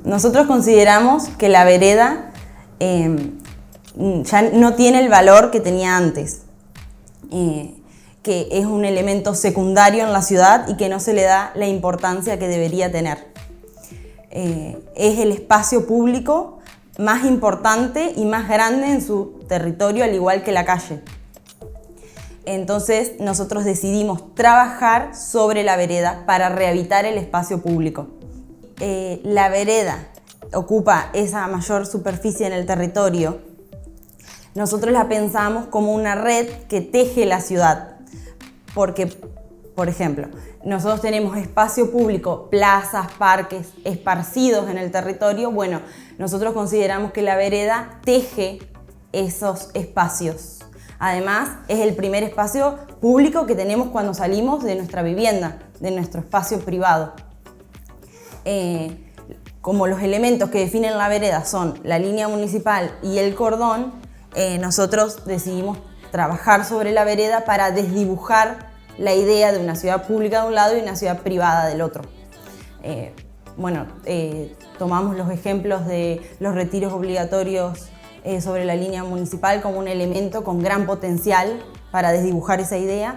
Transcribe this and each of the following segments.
Nosotros consideramos que la vereda ya no tiene el valor que tenía antes, que es un elemento secundario en la ciudad y que no se le da la importancia que debería tener. Es el espacio público más importante y más grande en su territorio, al igual que la calle. Entonces nosotros decidimos trabajar sobre la vereda para rehabilitar el espacio público. La vereda ocupa esa mayor superficie en el territorio. Nosotros la pensamos como una red que teje la ciudad, porque, por ejemplo, nosotros tenemos espacio público, plazas, parques esparcidos en el territorio. Bueno, nosotros consideramos que la vereda teje esos espacios. Además, es el primer espacio público que tenemos cuando salimos de nuestra vivienda, de nuestro espacio privado. Como los elementos que definen la vereda son la línea municipal y el cordón, nosotros decidimos trabajar sobre la vereda para desdibujar la idea de una ciudad pública de un lado y una ciudad privada del otro. Tomamos los ejemplos de los retiros obligatorios sobre la línea municipal como un elemento con gran potencial para desdibujar esa idea.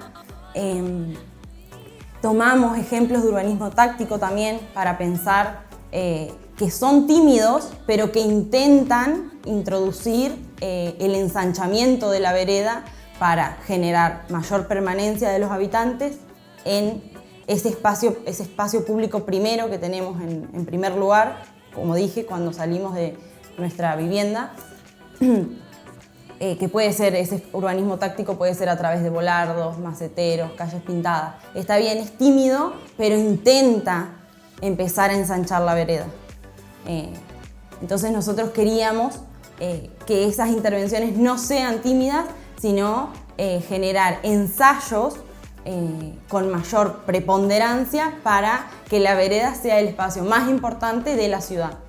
Tomamos ejemplos de urbanismo táctico también para pensar que son tímidos, pero que intentan introducir el ensanchamiento de la vereda para generar mayor permanencia de los habitantes en ese espacio público primero que tenemos en primer lugar, como dije, cuando salimos de nuestra vivienda. Que puede ser, ese urbanismo táctico puede ser a través de volardos, maceteros, calles pintadas. Está bien, es tímido, pero intenta empezar a ensanchar la vereda. Entonces nosotros queríamos que esas intervenciones no sean tímidas, sino generar ensayos con mayor preponderancia para que la vereda sea el espacio más importante de la ciudad.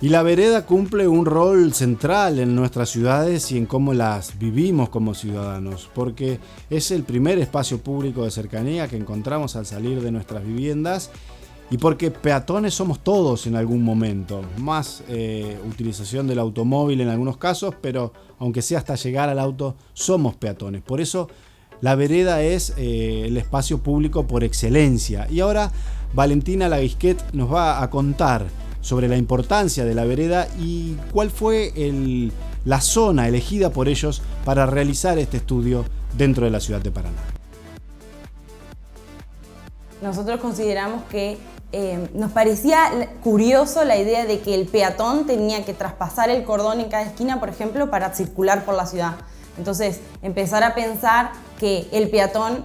Y la vereda cumple un rol central en nuestras ciudades y en cómo las vivimos como ciudadanos, porque es el primer espacio público de cercanía que encontramos al salir de nuestras viviendas y porque peatones somos todos en algún momento, más utilización del automóvil en algunos casos, pero aunque sea hasta llegar al auto, somos peatones. Por eso la vereda es el espacio público por excelencia. Y ahora Valentina Laguisquet nos va a contar sobre la importancia de la vereda y cuál fue la zona elegida por ellos para realizar este estudio dentro de la ciudad de Paraná. Nosotros consideramos que nos parecía curioso la idea de que el peatón tenía que traspasar el cordón en cada esquina, por ejemplo, para circular por la ciudad. Entonces, empezar a pensar que el peatón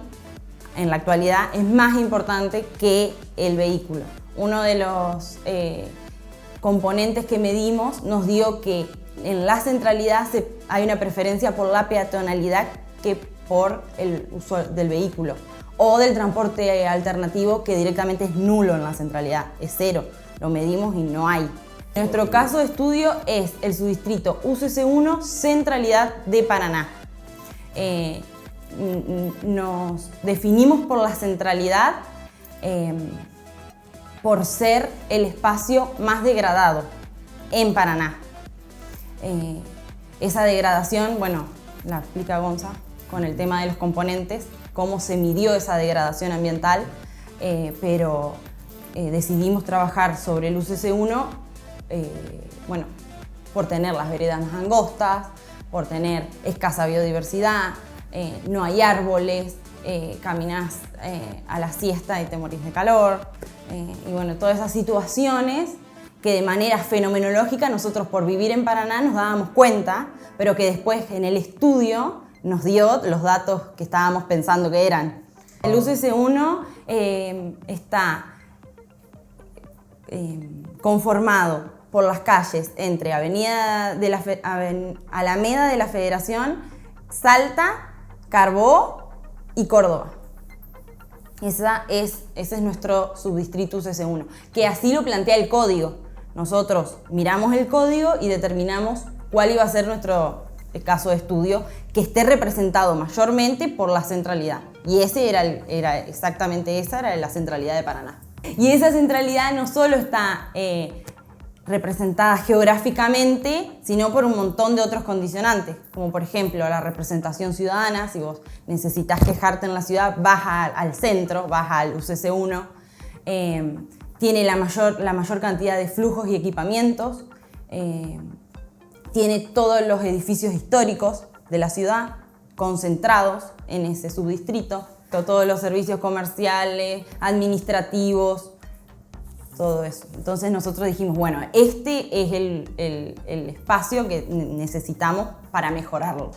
en la actualidad es más importante que el vehículo. Uno de los componentes que medimos nos dio que en la centralidad hay una preferencia por la peatonalidad que por el uso del vehículo o del transporte alternativo, que directamente es nulo en la centralidad, es cero, lo medimos y no hay. Nuestro caso de estudio es el subdistrito UCC1 Centralidad de Paraná. Nos definimos por la centralidad por ser el espacio más degradado en Paraná. Esa degradación, bueno, la explica Gonza con el tema de los componentes, cómo se midió esa degradación ambiental, pero decidimos trabajar sobre el UCC1, por tener las veredas más angostas, por tener escasa biodiversidad, no hay árboles, caminás a la siesta y te morís de calor. Y bueno, todas esas situaciones que de manera fenomenológica nosotros por vivir en Paraná nos dábamos cuenta, pero que después en el estudio nos dio los datos que estábamos pensando que eran. El UCC1 está conformado por las calles entre Alameda de la Federación, Salta, Carbó y Córdoba. Ese es nuestro subdistrito UCC1, que así lo plantea el código. Nosotros miramos el código y determinamos cuál iba a ser nuestro caso de estudio, que esté representado mayormente por la centralidad. Y esa era la centralidad de Paraná. Y esa centralidad no solo está representada geográficamente, sino por un montón de otros condicionantes, como por ejemplo la representación ciudadana. Si vos necesitas quejarte en la ciudad, vas al centro, vas al UCC1. Tiene la mayor cantidad de flujos y equipamientos. Tiene todos los edificios históricos de la ciudad concentrados en ese subdistrito. Todos los servicios comerciales, administrativos, todo eso. Entonces nosotros dijimos, bueno, este es el espacio que necesitamos para mejorarlo.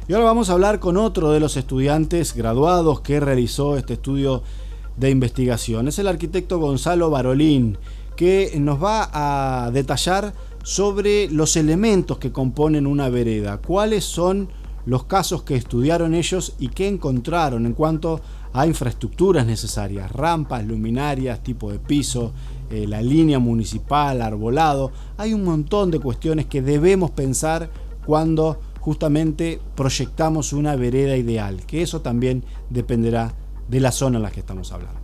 Y ahora vamos a hablar con otro de los estudiantes graduados que realizó este estudio de investigación. Es el arquitecto Gonzalo Barolín, que nos va a detallar sobre los elementos que componen una vereda, cuáles son los casos que estudiaron ellos y qué encontraron en cuanto a infraestructuras necesarias, rampas, luminarias, tipo de piso, la línea municipal, arbolado. Hay un montón de cuestiones que debemos pensar cuando justamente proyectamos una vereda ideal, que eso también dependerá de la zona en la que estamos hablando.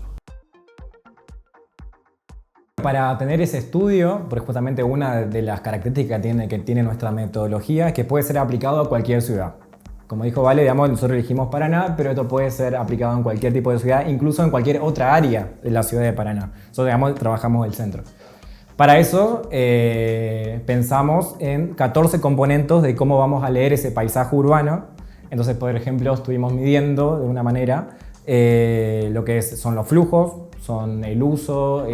Para tener ese estudio, porque justamente una de las características que tiene nuestra metodología es que puede ser aplicado a cualquier ciudad. Como dijo Vale, nosotros elegimos Paraná, pero esto puede ser aplicado en cualquier tipo de ciudad, incluso en cualquier otra área de la ciudad de Paraná. Nosotros trabajamos el centro. Para eso pensamos en 14 componentes de cómo vamos a leer ese paisaje urbano. Entonces, por ejemplo, estuvimos midiendo de una manera lo que son los flujos, son el uso,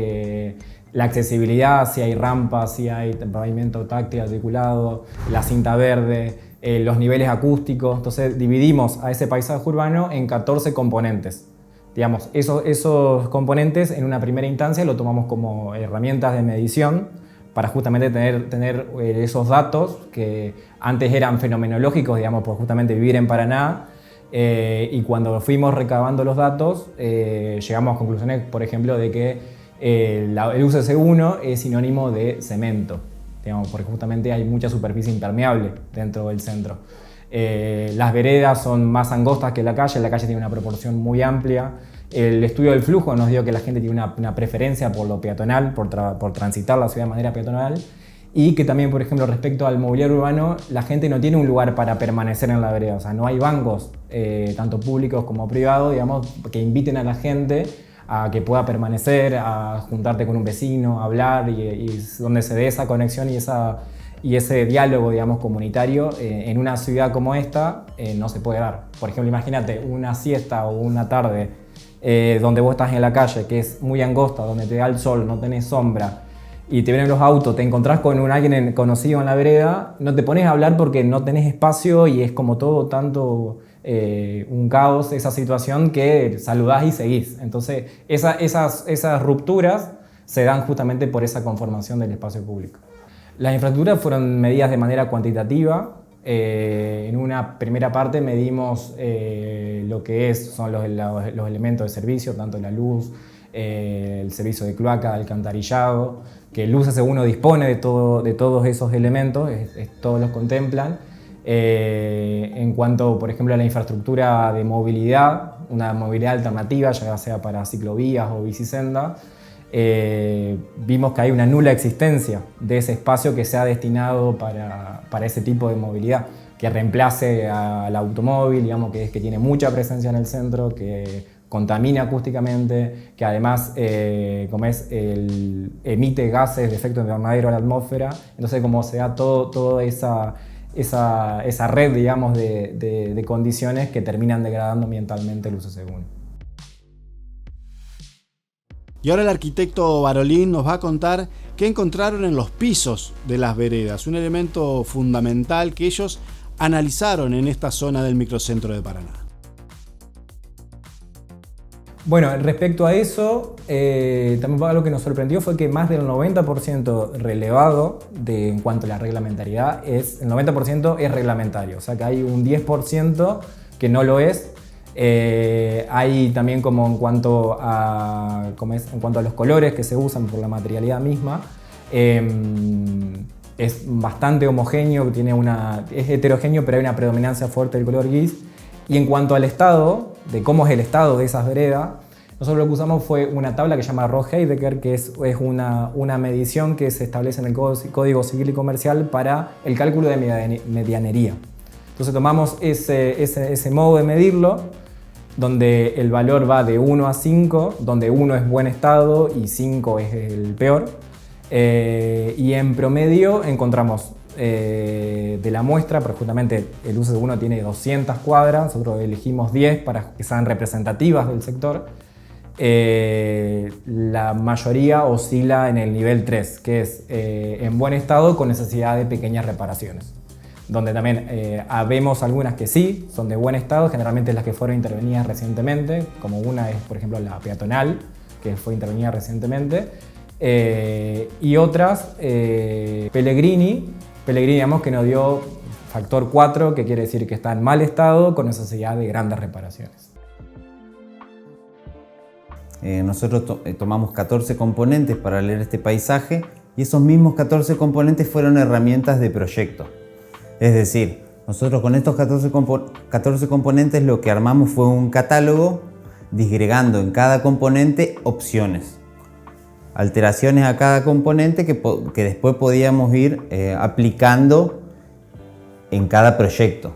la accesibilidad, si hay rampas, si hay pavimento táctil articulado, la cinta verde, los niveles acústicos. Entonces dividimos a ese paisaje urbano en 14 componentes. Digamos, esos componentes en una primera instancia lo tomamos como herramientas de medición para justamente tener esos datos que antes eran fenomenológicos, digamos, por justamente vivir en Paraná. Y cuando fuimos recabando los datos, llegamos a conclusiones, por ejemplo, de que el UCC1 es sinónimo de cemento, digamos, porque justamente hay mucha superficie impermeable dentro del centro. Las veredas son más angostas que la calle tiene una proporción muy amplia. El estudio del flujo nos dio que la gente tiene una preferencia por lo peatonal, por transitar la ciudad de manera peatonal. Y que también, por ejemplo, respecto al mobiliario urbano, la gente no tiene un lugar para permanecer en la vereda. O sea, no hay bancos, tanto públicos como privados, digamos, que inviten a la gente a que pueda permanecer, a juntarte con un vecino, a hablar, y donde se dé esa conexión y ese diálogo, digamos, comunitario. En una ciudad como esta no se puede dar. Por ejemplo, imagínate una siesta o una tarde donde vos estás en la calle, que es muy angosta, donde te da el sol, no tenés sombra, y te vienen los autos, te encontrás con alguien conocido en la vereda, no te pones a hablar porque no tenés espacio y es como todo tanto un caos, esa situación, que saludás y seguís. Entonces esas rupturas se dan justamente por esa conformación del espacio público. Las infraestructuras fueron medidas de manera cuantitativa. En una primera parte medimos lo que son los elementos de servicio, tanto la luz, el servicio de cloaca, de alcantarillado, que el UCC1 dispone de todos esos elementos, todos los contemplan. En cuanto, por ejemplo, a la infraestructura de movilidad, una movilidad alternativa, ya sea para ciclovías o bicisenda, vimos que hay una nula existencia de ese espacio que sea destinado para ese tipo de movilidad, que reemplace al automóvil, digamos, que tiene mucha presencia en el centro, que contamina acústicamente, que además emite gases de efecto invernadero a la atmósfera. Entonces, como se da toda esa red, digamos, de condiciones que terminan degradando ambientalmente el UCC1. Y ahora el arquitecto Barolín nos va a contar qué encontraron en los pisos de las veredas, un elemento fundamental que ellos analizaron en esta zona del microcentro de Paraná. Bueno, respecto a eso, también algo que nos sorprendió fue que más del 90% relevado en cuanto a la reglamentariedad, el 90% es reglamentario, o sea que hay un 10% que no lo es. Hay también como en cuanto a los colores que se usan por la materialidad misma, es bastante homogéneo, es heterogéneo, pero hay una predominancia fuerte del color gris. Y en cuanto al estado, de cómo es el estado de esas veredas, nosotros lo que usamos fue una tabla que se llama Roth-Heidecker, que es una medición que se establece en el Código Civil y Comercial para el cálculo de medianería. Entonces tomamos ese modo de medirlo, donde el valor va de 1 a 5, donde 1 es buen estado y 5 es el peor. Y en promedio encontramos de la muestra, pero justamente el UC1 tiene 200 cuadras, nosotros elegimos 10 para que sean representativas del sector. La mayoría oscila en el nivel 3, que es en buen estado con necesidad de pequeñas reparaciones. Donde también vemos algunas que sí, son de buen estado, generalmente las que fueron intervenidas recientemente, como una es, por ejemplo, la peatonal, que fue intervenida recientemente, y otras, Pellegrini, digamos, que nos dio factor 4, que quiere decir que está en mal estado, con necesidad de grandes reparaciones. Nosotros tomamos 14 componentes para leer este paisaje y esos mismos 14 componentes fueron herramientas de proyecto. Es decir, nosotros con estos 14 componentes lo que armamos fue un catálogo disgregando en cada componente opciones, alteraciones a cada componente que después podíamos ir aplicando en cada proyecto.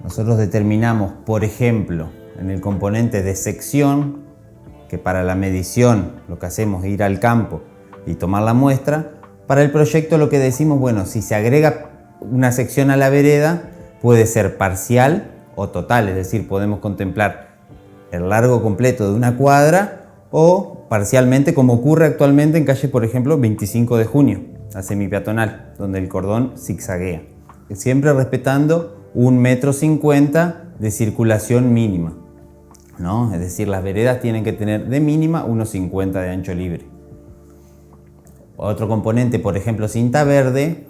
Nosotros determinamos, por ejemplo, en el componente de sección, que para la medición lo que hacemos es ir al campo y tomar la muestra. Para el proyecto lo que decimos, bueno, si se agrega una sección a la vereda, puede ser parcial o total, es decir, podemos contemplar el largo completo de una cuadra o parcialmente, como ocurre actualmente en calle, por ejemplo, 25 de junio, la semipeatonal, donde el cordón zigzaguea. Siempre respetando 1,50 m de circulación mínima, ¿no? Es decir, las veredas tienen que tener de mínima 1,50 m de ancho libre. Otro componente, por ejemplo, cinta verde,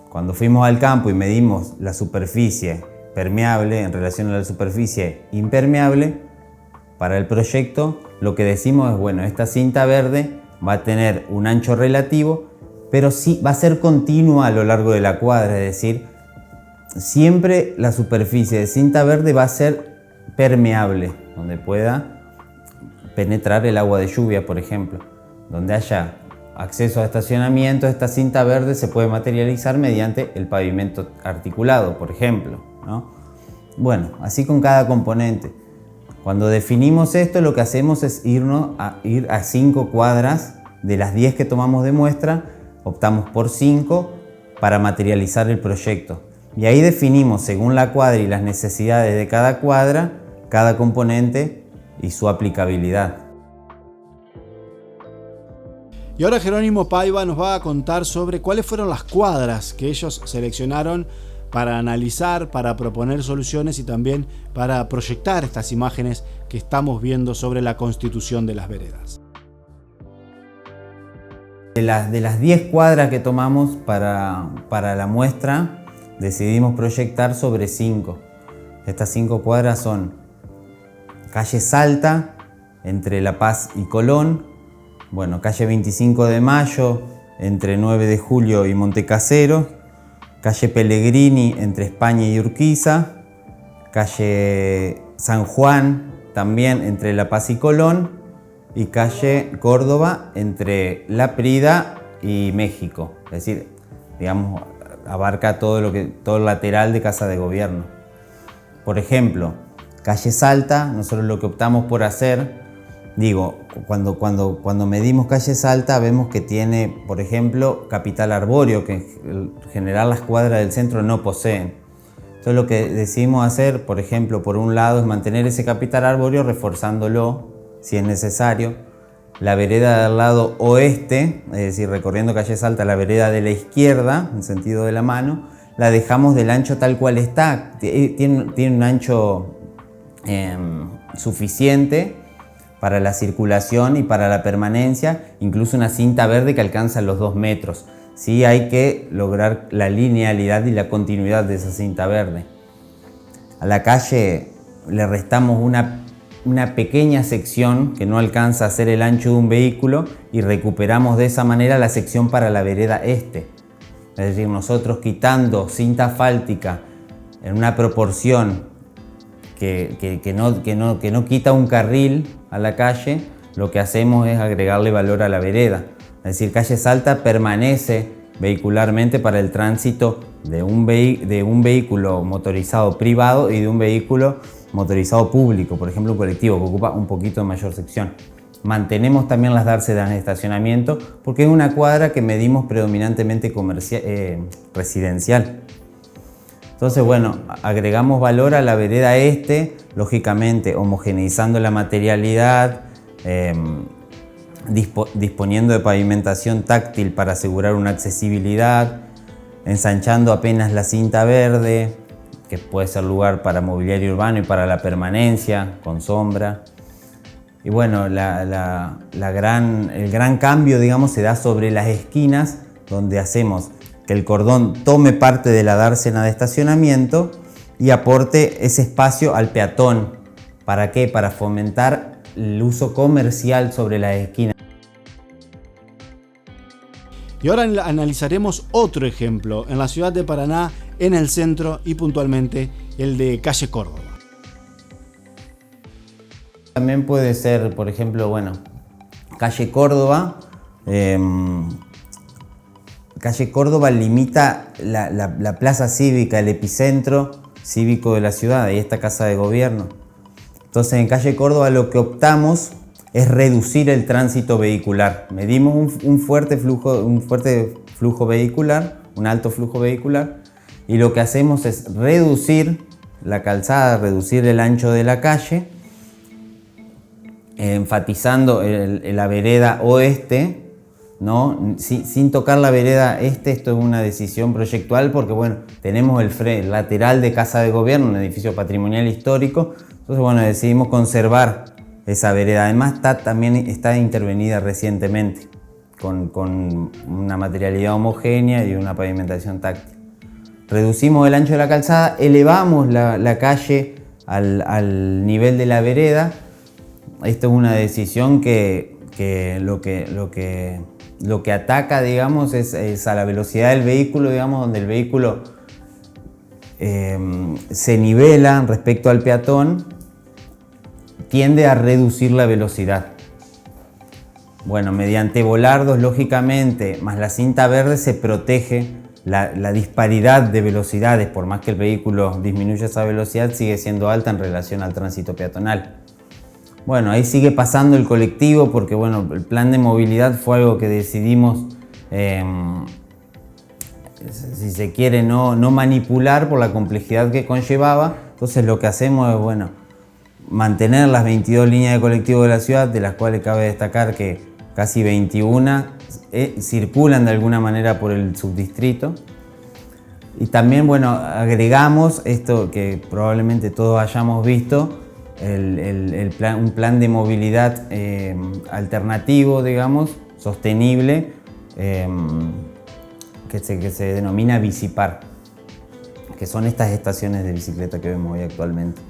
cuando fuimos al campo y medimos la superficie permeable en relación a la superficie impermeable, para el proyecto lo que decimos es, bueno, esta cinta verde va a tener un ancho relativo, pero sí va a ser continua a lo largo de la cuadra, es decir, siempre la superficie de cinta verde va a ser permeable, donde pueda penetrar el agua de lluvia, por ejemplo. Donde haya acceso a estacionamiento, esta cinta verde se puede materializar mediante el pavimento articulado, por ejemplo, ¿no? Bueno, así con cada componente. Cuando definimos esto, lo que hacemos es ir a 5 cuadras de las 10 que tomamos de muestra, optamos por 5 para materializar el proyecto. Y ahí definimos, según la cuadra y las necesidades de cada cuadra, cada componente y su aplicabilidad. Y ahora Jerónimo Paiva nos va a contar sobre cuáles fueron las cuadras que ellos seleccionaron para analizar, para proponer soluciones y también para proyectar estas imágenes que estamos viendo sobre la constitución de las veredas. De las 10 cuadras que tomamos para la muestra, decidimos proyectar sobre 5. Estas 5 cuadras son calle Salta, entre La Paz y Colón, bueno, calle 25 de Mayo, entre 9 de Julio y Montecasero, calle Pellegrini, entre España y Urquiza, calle San Juan, también entre La Paz y Colón, y calle Córdoba, entre La Prida y México. Es decir, digamos, abarca todo el lateral de Casa de Gobierno. Por ejemplo, calle Salta, nosotros lo que optamos por hacer, cuando medimos calle Salta vemos que tiene, por ejemplo, capital arbóreo, que en general las cuadras del centro no poseen. Entonces lo que decidimos hacer, por ejemplo, por un lado es mantener ese capital arbóreo reforzándolo, si es necesario. La vereda del lado oeste, es decir, recorriendo calle Salta, la vereda de la izquierda, en sentido de la mano, la dejamos del ancho tal cual está. Tiene un ancho suficiente para la circulación y para la permanencia, incluso una cinta verde que alcanza los 2 metros. Sí, hay que lograr la linealidad y la continuidad de esa cinta verde. A la calle le restamos una pequeña sección que no alcanza a ser el ancho de un vehículo y recuperamos de esa manera la sección para la vereda este. Es decir, nosotros quitando cinta asfáltica en una proporción que no quita un carril a la calle, lo que hacemos es agregarle valor a la vereda. Es decir, calle Salta permanece vehicularmente para el tránsito de un vehículo motorizado privado y de un vehículo motorizado público, por ejemplo un colectivo que ocupa un poquito de mayor sección. Mantenemos también las dársenas de estacionamiento porque es una cuadra que medimos predominantemente residencial. Entonces, bueno, agregamos valor a la vereda este, lógicamente homogeneizando la materialidad, disponiendo de pavimentación táctil para asegurar una accesibilidad, ensanchando apenas la cinta verde, que puede ser lugar para mobiliario urbano y para la permanencia, con sombra. Y bueno, el gran cambio, digamos, se da sobre las esquinas, donde hacemos que el cordón tome parte de la dársena de estacionamiento y aporte ese espacio al peatón. ¿Para qué? Para fomentar el uso comercial sobre las esquinas. Y ahora analizaremos otro ejemplo en la ciudad de Paraná, en el centro y puntualmente el de calle Córdoba. También puede ser, por ejemplo, bueno, calle Córdoba. Calle Córdoba limita la plaza cívica, el epicentro cívico de la ciudad, ahí está Casa de Gobierno. Entonces en calle Córdoba lo que optamos es reducir el tránsito vehicular. Medimos un fuerte flujo vehicular, un alto flujo vehicular, y lo que hacemos es reducir la calzada, reducir el ancho de la calle, enfatizando la vereda oeste, ¿no? Sin tocar la vereda este. Esto es una decisión proyectual porque bueno, tenemos el lateral de Casa de Gobierno, un edificio patrimonial histórico, entonces bueno, decidimos conservar esa vereda. Además también está intervenida recientemente con una materialidad homogénea y una pavimentación táctil. Reducimos el ancho de la calzada, elevamos la calle al nivel de la vereda. Esto es una decisión que lo que ataca, digamos, es a la velocidad del vehículo, digamos, donde el vehículo se nivela respecto al peatón, tiende a reducir la velocidad. Bueno, mediante volardos, lógicamente, más la cinta verde se protege la disparidad de velocidades. Por más que el vehículo disminuya esa velocidad, sigue siendo alta en relación al tránsito peatonal. Bueno, ahí sigue pasando el colectivo porque bueno, el plan de movilidad fue algo que decidimos, si se quiere, no manipular por la complejidad que conllevaba. Entonces lo que hacemos es bueno, mantener las 22 líneas de colectivo de la ciudad, de las cuales cabe destacar que casi 21 circulan de alguna manera por el subdistrito. Y también bueno, agregamos esto que probablemente todos hayamos visto, un plan de movilidad alternativo, digamos, sostenible, que se denomina Bicipar, que son estas estaciones de bicicleta que vemos hoy actualmente.